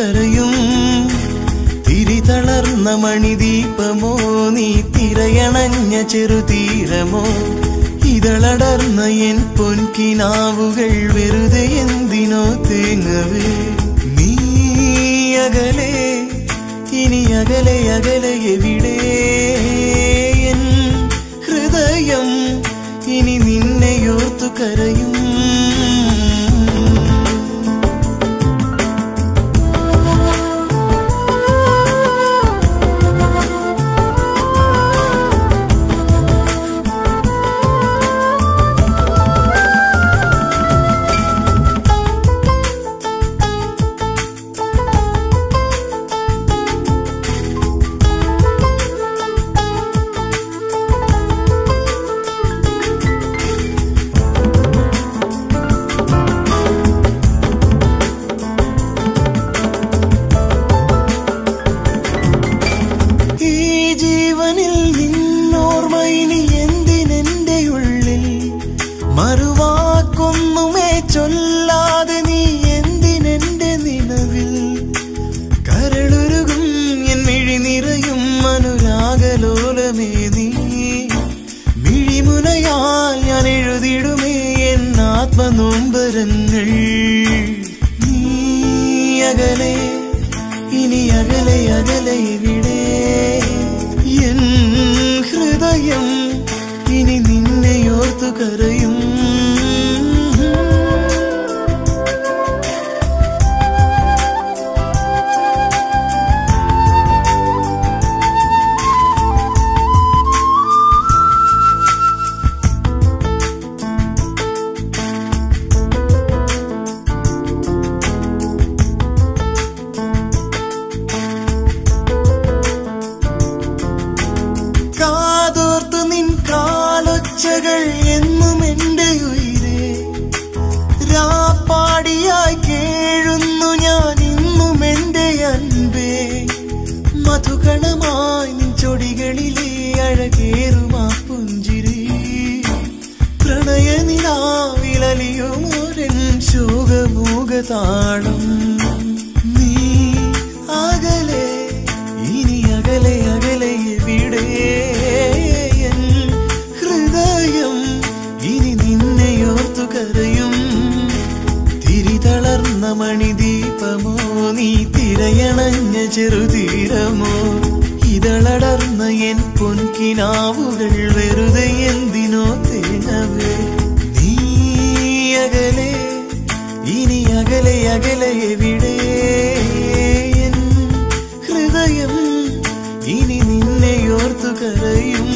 കരയും തിരിതളർന്ന മണിദീപമോ നീ തിരയണഞ്ഞ ചെറുതീരമോ ഇതളടർന്ന എൻ പൊൻകിനാവുകൾ വെറുതെ എന്തിനോ തേങ്ങവേ നീ അകലെ ഇനി അകലെ അകലെ എവിടെ എൻ ഹൃദയം ഇനി നിന്നെയോർത്തു കരയും നൊമ്പരങ്ങൾ നീ അകലെ ഇനി അകലെ അകലെ എവിടെ എൻ ഹൃദയം ഇനി നിന്നെയോർത്തു കരയും എന്നും എന്റെ ഉയിരേ രാപ്പാടിയായി കേഴുന്നു ഞാൻ ഇന്നും എന്റെ അൻപേ മധുകണമായി നിൻ ചൊടികളിലെ അഴകേറുമാ പുഞ്ചിരി പ്രണയനിലാവിലലിയുമോരൻ ശോകമൂകതാളം നീ അകലെ ഇനി അകലെ അകലെ എവിടെ ഇനി നിന്നെയോർത്തു കരയും തിരിതളർന്ന മണിദീപമോ നീ തിരയണഞ്ഞ ചെറുതീരമോ ഇതളടർന്ന എൻ പൊൻകിനാവുകൾ വെറുതെ എന്തിനോ തേങ്ങവേ നീ അകലെ ഇനി അകലെ അകലെ എവിടെ എൻ ഹൃദയം ഇനി നിന്നെയോർത്തു കരയും